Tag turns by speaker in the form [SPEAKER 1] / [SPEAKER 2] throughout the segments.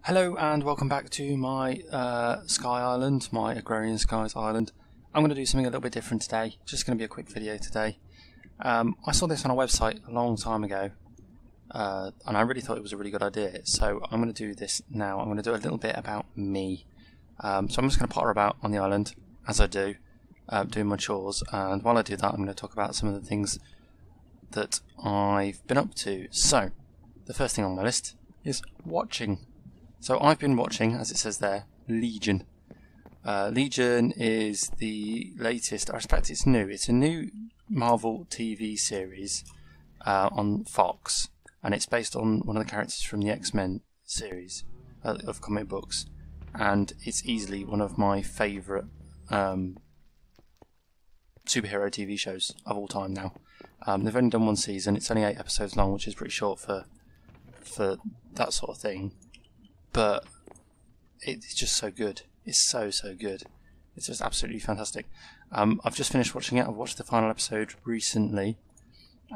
[SPEAKER 1] Hello and welcome back to my Sky Island, my Agrarian Skies Island. I'm going to do something a little bit different today, just going to be a quick video today. I saw this on a website a long time ago and I really thought it was a really good idea, so I'm going to do this now. I'm going to do a little bit about me. So I'm just going to potter about on the island, as I do, doing my chores, and while I do that I'm going to talk about some of the things that I've been up to. So, the first thing on my list is watching. So I've been watching, as it says there, Legion. Legion is the latest, I expect it's new. It's a new Marvel TV series on Fox, and it's based on one of the characters from the X-Men series of comic books, and it's easily one of my favourite superhero TV shows of all time now. They've only done one season, it's only 8 episodes long, which is pretty short for that sort of thing. But it's just so good. It's so good. It's just absolutely fantastic. I've just finished watching it. I've watched the final episode recently,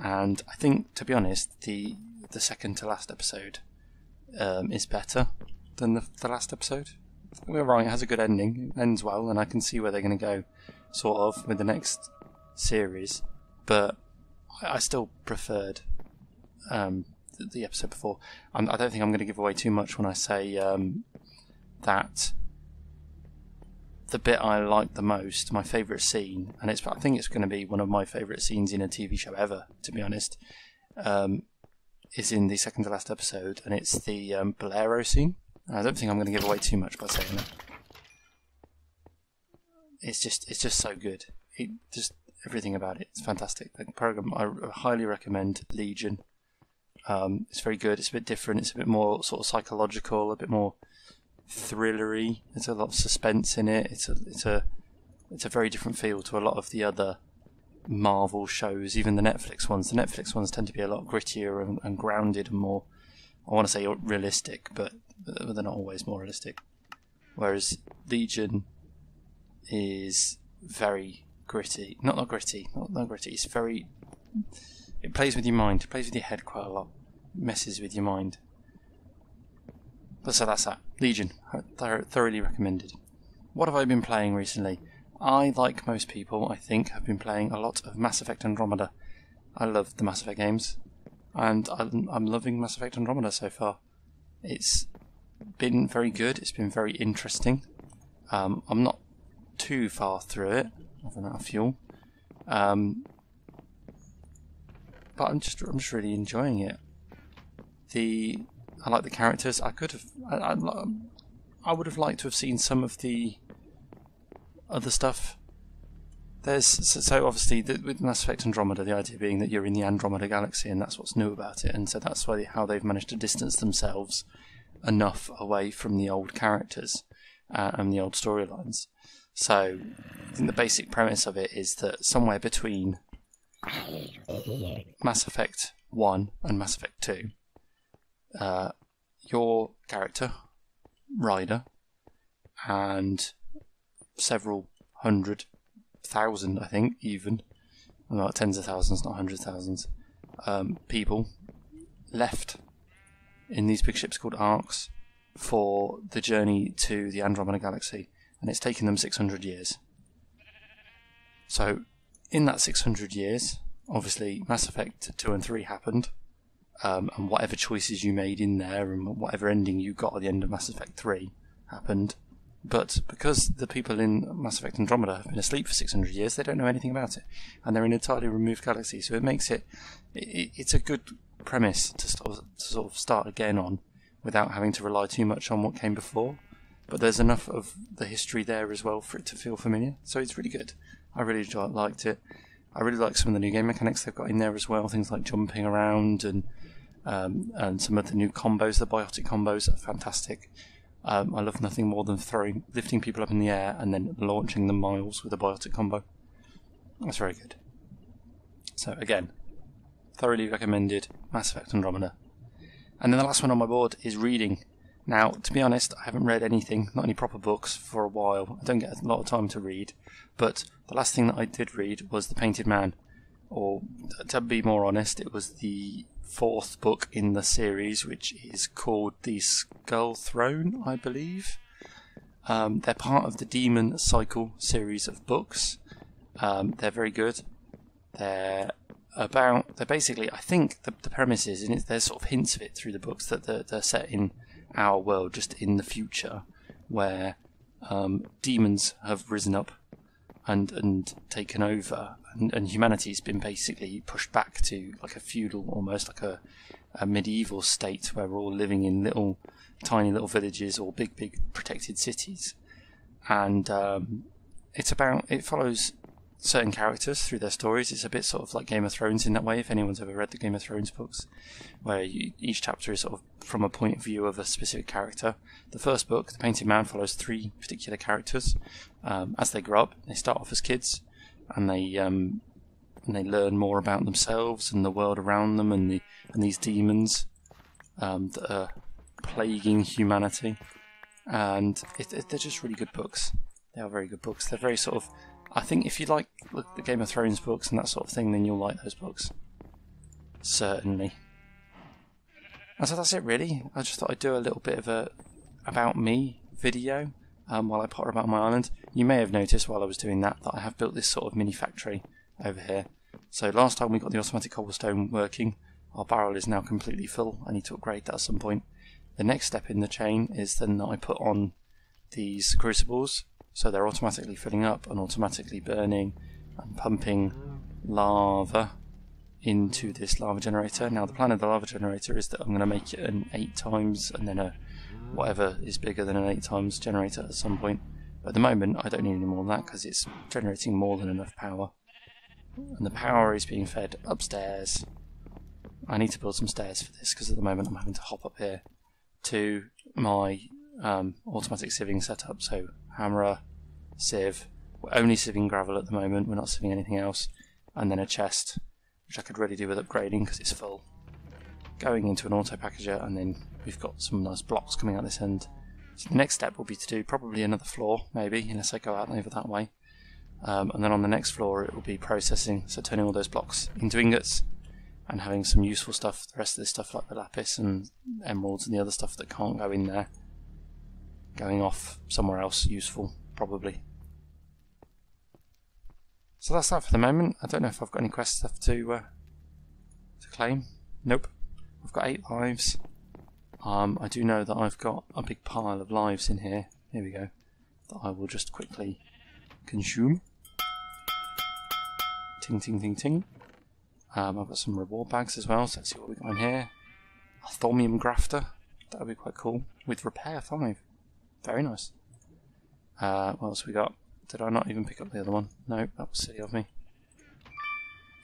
[SPEAKER 1] and I think, to be honest, the second to last episode is better than the last episode. We're right. It has a good ending. It ends well, and I can see where they're going to go, sort of, with the next series. But I still preferred the episode before. I don't think I'm going to give away too much when I say that the bit I like the most, my favourite scene, and I think it's going to be one of my favourite scenes in a TV show ever, to be honest, is in the second to last episode, and it's the Bolero scene. I don't think I'm going to give away too much by saying that. It's just so good. Everything about it, it's fantastic. The program, I highly recommend Legion. It's very good. It's a bit different. It's a bit more sort of psychological, a bit more thrillery. There's a lot of suspense in it. It's a very different feel to a lot of the other Marvel shows, even the Netflix ones. The Netflix ones tend to be a lot grittier and grounded and more, I want to say realistic, but they're not always more realistic. Whereas Legion is very gritty. Not gritty. It's very... It plays with your mind. It plays with your head quite a lot. It messes with your mind. But so that's that. Legion. Thoroughly recommended. What have I been playing recently? I, like most people, I think, have been playing a lot of Mass Effect Andromeda. I love the Mass Effect games, and I'm loving Mass Effect Andromeda so far. It's been very good. It's been very interesting. I'm not too far through it. I've run out of fuel. But I'm just really enjoying it. I like the characters. I would have liked to have seen some of the other stuff. So obviously with Mass Effect Andromeda, the idea being that you're in the Andromeda galaxy, and that's what's new about it, and so that's how they've managed to distance themselves enough away from the old characters and the old storylines. So I think the basic premise of it is that somewhere between Mass Effect 1 and Mass Effect 2, your character, Ryder, and several 100,000, I think, even, not tens of thousands, not hundreds of thousands, people left in these big ships called Arks for the journey to the Andromeda Galaxy, and it's taken them 600 years. So in that 600 years, obviously Mass Effect 2 and 3 happened, and whatever choices you made in there and whatever ending you got at the end of Mass Effect 3 happened. But because the people in Mass Effect Andromeda have been asleep for 600 years, they don't know anything about it, and they're in an entirely removed galaxy. So it makes it's a good premise to sort of start again on, without having to rely too much on what came before. But there's enough of the history there as well for it to feel familiar. So it's really good. I really liked it. I really like some of the new game mechanics they've got in there as well. Things like jumping around and some of the new combos, the biotic combos are fantastic. I love nothing more than lifting people up in the air and then launching them miles with a biotic combo. That's very good. So again, thoroughly recommended Mass Effect Andromeda. And then the last one on my board is reading. Now, to be honest, I haven't read anything, not any proper books, for a while. I don't get a lot of time to read. But the last thing that I did read was The Painted Man, or to be more honest, it was the 4th book in the series, which is called The Skull Throne, I believe. They're part of the Demon Cycle series of books. They're very good. They're basically, I think the premise is, and there's sort of hints of it through the books, that they're set in our world, just in the future, where demons have risen up and taken over, and humanity's been basically pushed back to like a feudal, almost like a medieval state, where we're all living in tiny little villages or big protected cities. And it follows certain characters through their stories. It's a bit sort of like Game of Thrones in that way, if anyone's ever read the Game of Thrones books, where each chapter is sort of from a point of view of a specific character. The first book, The Painted Man, follows 3 particular characters. As they grow up, they start off as kids, and they learn more about themselves and the world around them, and these demons that are plaguing humanity. And they're just really good books. They are very good books. They're very sort of, I think if you like the Game of Thrones books and that sort of thing, then you'll like those books. Certainly. And so that's it really. I just thought I'd do a little bit of a about me video while I potter about my island. You may have noticed while I was doing that I have built this sort of mini factory over here. So last time we got the automatic cobblestone working, our barrel is now completely full. I need to upgrade that at some point. The next step in the chain is then that I put on these crucibles, so they're automatically filling up and automatically burning and pumping lava into this lava generator. Now the plan of the lava generator is that I'm going to make it an 8 times and then a whatever is bigger than an 8 times generator at some point. But at the moment I don't need any more than that because it's generating more than enough power. And the power is being fed upstairs. I need to build some stairs for this because at the moment I'm having to hop up here to my automatic sieving setup. So hammerer, sieve. We're only sieving gravel at the moment, we're not sieving anything else. And then a chest, which I could really do with upgrading because it's full. Going into an auto packager, and then we've got some nice blocks coming out this end. So the next step will be to do probably another floor, maybe, unless I go out over that way. And then on the next floor it will be processing, so turning all those blocks into ingots and having some useful stuff, the rest of this stuff like the lapis and emeralds and the other stuff that can't go in there, going off somewhere else useful, probably. So that's that for the moment. I don't know if I've got any quests left to claim. Nope. I've got 8 lives. I do know that I've got a big pile of lives in here. Here we go. That I will just quickly consume. Ting, ting, ting, ting. I've got some reward bags as well, so let's see what we've got in here. A thaumium grafter. That would be quite cool. With repair 5. Very nice. What else we got? Did I not even pick up the other one? No, that was silly of me.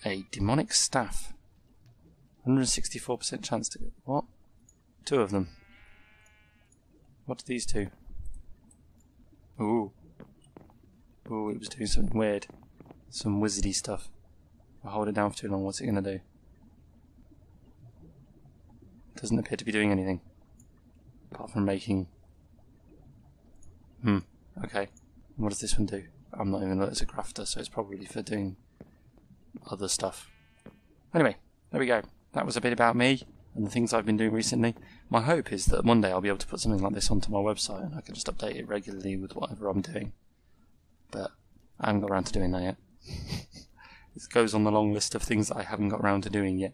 [SPEAKER 1] A demonic staff. 164% chance to get... What? 2 of them. What do these do? Ooh. Ooh, it was doing something weird. Some wizardy stuff. If I hold it down for too long, what's it going to do? Doesn't appear to be doing anything. Apart from making... Okay. What does this one do? I'm not even... It's a crafter, so it's probably for doing other stuff. Anyway, there we go. That was a bit about me and the things I've been doing recently. My hope is that one day I'll be able to put something like this onto my website and I can just update it regularly with whatever I'm doing. But I haven't got around to doing that yet. It goes on the long list of things that I haven't got around to doing yet.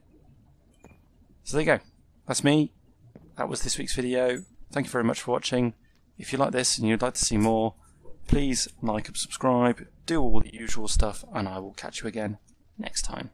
[SPEAKER 1] So there you go. That's me. That was this week's video. Thank you very much for watching. If you like this and you'd like to see more, please like and subscribe, do all the usual stuff, and I will catch you again next time.